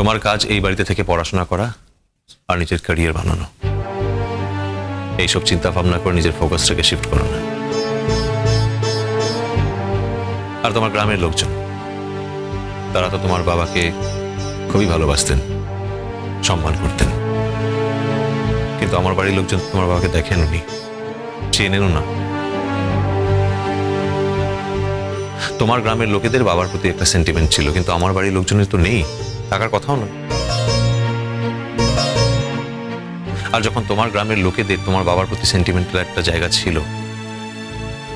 তোমার কাজ এই বাড়িতে থেকে পড়াশোনা করা আর নিজের ক্যারিয়ার বানানো। এইসব চিন্তা ভাবনা করে নিজের ফোকাসটাকে শিফট করো না। আর তোমার গ্রামের লোকজন, তারা তো তোমার বাবাকে খুবই ভালোবাসতেন, সম্মান করতেন, কিন্তু আমার বাড়ির লোকজন তোমার বাবাকে দেখেনও নি, চেনেনও না। তোমার গ্রামের লোকেদের বাবার প্রতি একটা সেন্টিমেন্ট ছিল, কিন্তু আমার বাড়ির লোকজনের তো নেই, থাকার কথাও না। আর যখন তোমার গ্রামের লোকেদের তোমার বাবার প্রতি সেন্টিমেন্টাল একটা জায়গা ছিল,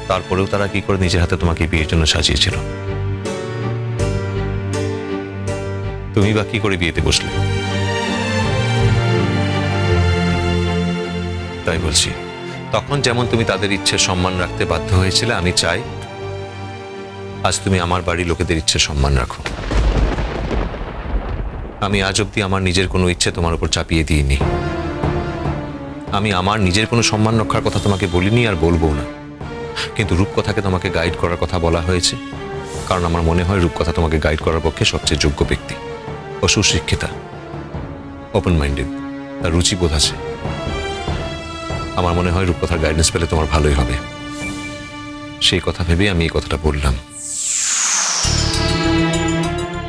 তারপরেও তারা কি করে নিজের হাতে তোমাকে বিয়ের জন্য সাজিয়েছিল? তুমি বা কি করে বিয়েতে বসলে? তাই বলছি, তখন যেমন তুমি তাদের ইচ্ছের সম্মান রাখতে বাধ্য হয়েছিলে, আমি চাই আজ তুমি আমার বাড়ির লোকেদের ইচ্ছের সম্মান রাখো। আমি আজ অব্দি আমার নিজের কোনো ইচ্ছে তোমার উপর চাপিয়ে দিইনি। আমি আমার নিজের কোনো সম্মান রক্ষার কথা তোমাকে বলিনি, আর বলবো না। কিন্তু রূপকথাকে তোমাকে গাইড করার কথা বলা হয়েছে, কারণ আমার মনে হয় রূপকথা তোমাকে গাইড করার পক্ষে সবচেয়ে যোগ্য ব্যক্তি। ও সুশিক্ষিতা, ওপেন মাইন্ডেড, তার রুচিবোধ আছে। আমার মনে হয় রূপকথার গাইডেন্স পেলে তোমার ভালোই হবে। সেই কথা ভেবে আমি এই কথাটা বললাম।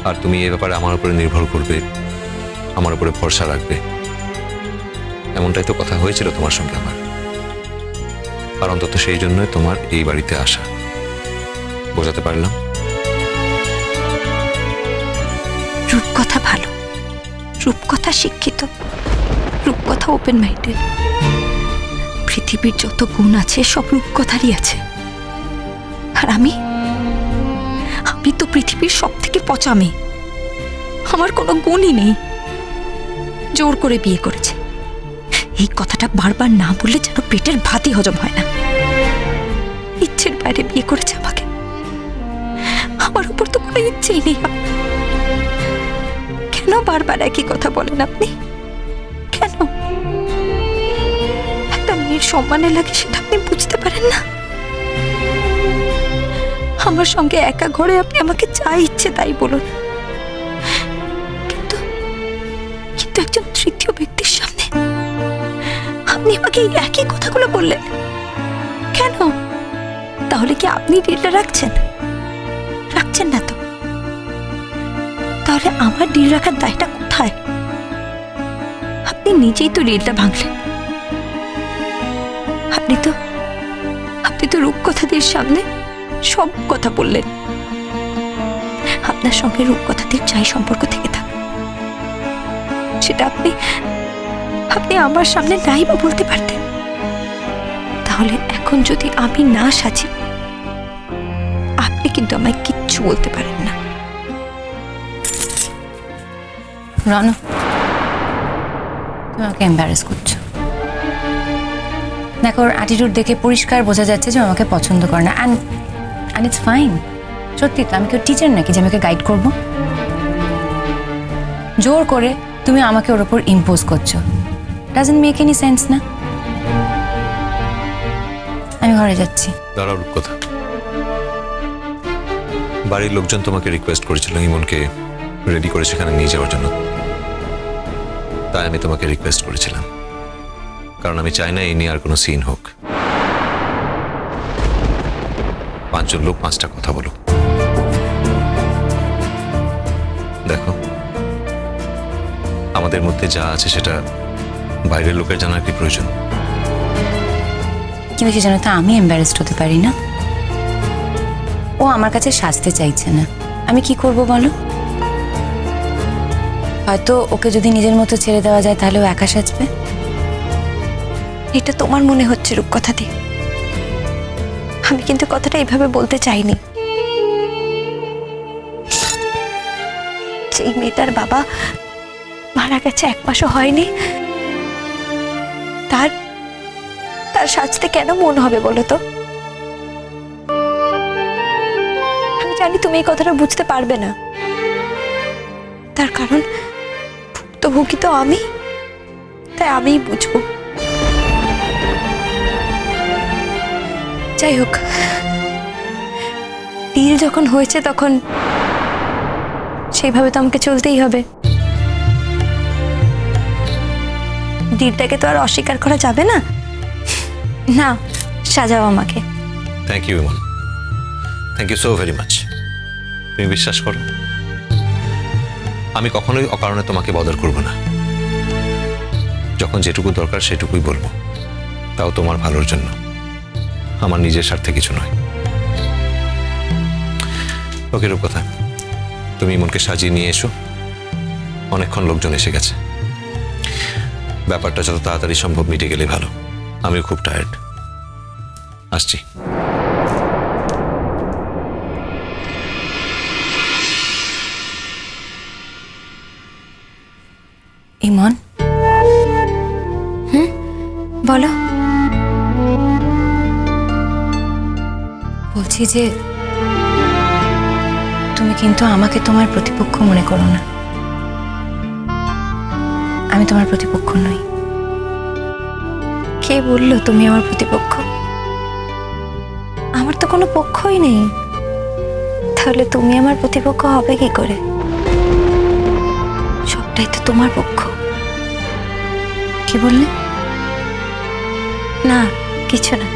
আর তুমি এ ব্যাপারে আমার উপরে নির্ভর করবে, আমার উপরে ভরসা রাখবে, এমনটাই তো কথা হয়েছিল তোমার সঙ্গে আমার। আর অন্তত সেই জন্যই তোমার এই বাড়িতে আসা। বোঝাতে পারলাম? রূপকথা ভালো, রূপকথা শিক্ষিত, রূপকথা ওপেন মাইন্ডেড। পৃথিবীর যত গুণ আছে সব রূপকথারই আছে। আর আমি তো পৃথিবীর সব থেকে পচা মেয়ে। আমার কোনো গুণই নেই। জোর করে বিয়ে করেছে, এই কথাটা বারবার না বললে যেন পেটের ভাতই হজম হয় না। ইচ্ছের বাইরে বিয়ে করেছে আমাকে। আমার উপর তো কোনো ইচ্ছেই নেই। কেন বারবার একই কথা বলেন আপনি? কেন একটা মেয়ের সম্মানে লাগে সেটা আপনি বুঝতে পারেন না? আমার সঙ্গে একা ঘরে আপনি আমাকে যা ইচ্ছে তাই বলুন, কিন্তু একজন তৃতীয় ব্যক্তির সামনে আপনি আমাকে এই একই কথাগুলো বললেন কেন? তাহলে কি আপনি ডিলটা রাখছেন? রাখছেন না তো? তাহলে আমার ডিল রাখার দায়টা কোথায়? আপনি নিজেই তো ডিলটা ভাঙলেন। আপনি তো রূপকথাদের সামনে সব কথা বললেন। আপনার সঙ্গে রূপকথাদের চাই সম্পর্ক থেকে থাক, সেটা আপনি আমার সামনে নাই বা বলতে পারতেন। তাহলে এখন যদি আমি না সাজি, আপনি কিন্তু আমায় কিচ্ছু বলতে পারেন না। রানু, তুমি আমাকে এম্বারেস করছো। দেখো, ওর অ্যাটিটিউড দেখে পরিষ্কার বোঝা যাচ্ছে যে আমাকে পছন্দ করে না। And it's fine. সত্যি তো, আমি কেউ টিচার নাকি যে আমাকে গাইড করবো? জোর করে তুমি আমাকে ওর ওপর ইম্পোজ করছো। ডাজন্ট মেক এনি সেন্স না? আমি ঘরে যাচ্ছি। দাঁড়াও রূপকথা, বাড়ির লোকজন তোমাকে রিকোয়েস্ট করেছিল ইমনকে রেডি করে সেখানে নিয়ে যাওয়ার জন্য। তাই আমি তোমাকে রিকোয়েস্ট করেছিলাম, কারণ আমি চাই না এই নিয়ে আর কোনো সিন হোক। 5 জন লোক 5টা কথা বলো। দেখো, আমাদের মধ্যে যা আছে সেটা বাইরের লোকের জানার কি প্রয়োজন? কিন্তু কি জানো তো, আমি এম্বারেসড হতে পারি না। ও আমার কাছে সাজতে চাইছে না, আমি কি করব বলো? হয়তো ওকে যদি নিজের মতো ছেড়ে দেওয়া যায় তাহলে ও একা সাজবে। এটা তোমার মনে হচ্ছে রূপকথা দিয়ে, আমি কিন্তু কথাটা এইভাবে বলতে চাইনি। যেই মেয়েটার বাবা মারা গেছে 1 মাসও হয়নি, তার সাজতে কেন মন হবে বলো তো? আমি জানি তুমি এই কথাটা বুঝতে পারবে না, তার কারণ ভুক্তভোগী তো আমি, তাই আমিই বুঝবো। যাই হোক, ডিল যখন হয়েছে তখন সেইভাবে তো আমাকে চলতেই হবে। ডিলটাকে তো আর অস্বীকার করা যাবে না। না, সাজাও আমাকে। Thank you Emon, thank you so very much. তুমি বিশ্বাস করো, আমি কখনোই অকারণে তোমাকে বদর করব না। যখন যেটুকু দরকার সেটুকুই বলবো, তাও তোমার ভালোর জন্য, আমার নিজের স্বার্থে কিছু নয়। ওকে রূপকথা, তুমি ইমনকে সাজিয়ে নিয়ে এসো, অনেকক্ষণ লোকজন এসে গেছে। ব্যাপারটা যত তাড়াতাড়ি সম্ভব মিটে গেলে ভালো, আমিও খুব টায়ার্ড। আসছি। ইমন, বলো। বলছি যে তুমি কিন্তু আমাকে তোমার প্রতিপক্ষ মনে করো না। আমি তোমার প্রতিপক্ষ নই। কে বললো তুমি আমার প্রতিপক্ষ? আমার তো কোনো পক্ষই নেই, তাহলে তুমি আমার প্রতিপক্ষ হবে কি করে? সবটাই তো তোমার পক্ষ। কি বললে? না, কিছু না।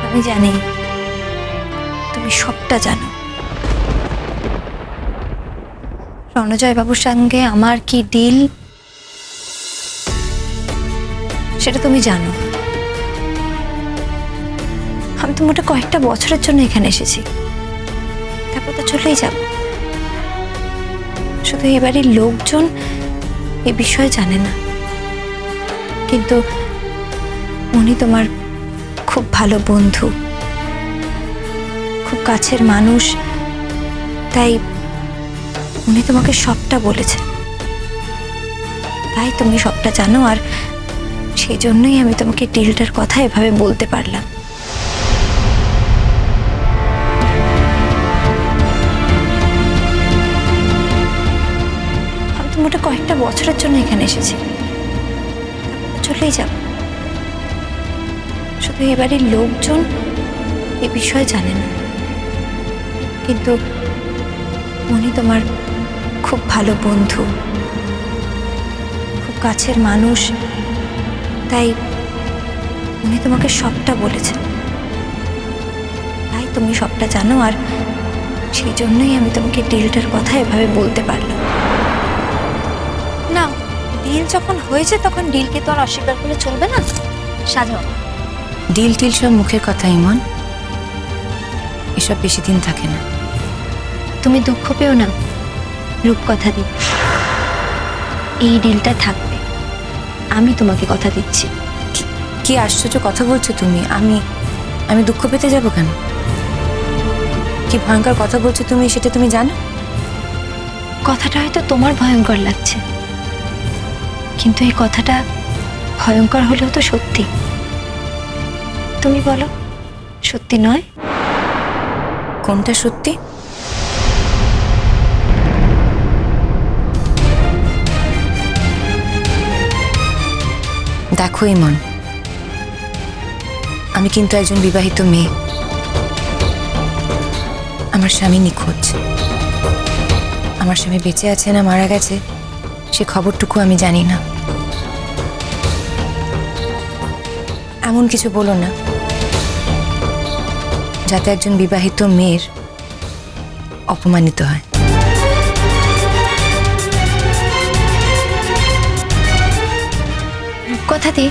আমি জানি তুমি সবটা জানো। রণজয় বাবুর সঙ্গে আমার কি ডিল সেটা তুমি জানো। আমি তো মোটে কয়েকটা বছরের জন্য এখানে এসেছি, তারপর তো চলেই যাব। শুধু এবারই লোকজন এ বিষয়ে জানে না, কিন্তু উনি তোমার খুব ভালো বন্ধু, খুব কাছের মানুষ, তাই উনি তোমাকে সবটা বলেছেন। তাই তুমি সবটা জানো, আর সেই জন্যই আমি তোমাকে ডিলটার কথা এভাবে বলতে পারলাম। আমি তো মোটে কয়েকটা বছরের জন্য এখানে এসেছি, তারপর তো চলেই যাব। শুধু এবারের লোকজন এ বিষয়ে জানে না, কিন্তু উনি তোমার খুব ভালো বন্ধু, খুব কাছের মানুষ, তাই উনি তোমাকে সবটা বলেছেন। তাই তুমি সবটা জানো, আর সেই জন্যই আমি তোমাকে ডিলটার কথা এভাবে বলতে পারলাম। না, ডিল যখন হয়েছে তখন ডিলকে তো আর অস্বীকার করে চলবে না। সাজাও। ডিল টিল সব মুখের কথা ইমন, এসব বেশি দিন থাকে না। তুমি দুঃখ পেও না, রূপকথা দি, এই ডিলটা থাকবে। আমি তোমাকে কথা দিচ্ছি। কি আশ্চর্য কথা বলছো তুমি! আমি দুঃখ পেতে যাব কেন? কি ভয়ঙ্কর কথা বলছো তুমি, সেটা তুমি জানো? কথাটা হয়তো তোমার ভয়ঙ্কর লাগছে, কিন্তু এই কথাটা ভয়ঙ্কর হলেও তো সত্যি। তুমি বলো, সত্যি নয়? কোনটা সত্যি? দেখো ইমন, আমি কিন্তু একজন বিবাহিত মেয়ে। আমার স্বামী নিখোঁজ। আমার স্বামী বেঁচে আছে না মারা গেছে সে খবরটুকু আমি জানি না। এমন কিছু বলো না যাতে একজন বিবাহিত মেয়ের অপমানিত হয়। কথা দি,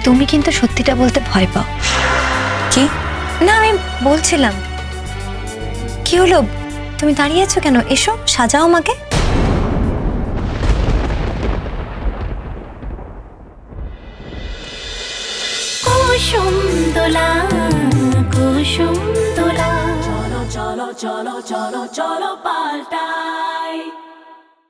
তুমি কিন্তু সত্যিটা বলতে ভয় পাও। কি? না, আমি বলছিলাম। কি হলো, তুমি দাঁড়িয়ে আছো কেন? এসো, সাজাও আমাকে। কুসুম দোলা কুসুম দোলা, চলো চলো চলো চলো চলো পাল্টাই।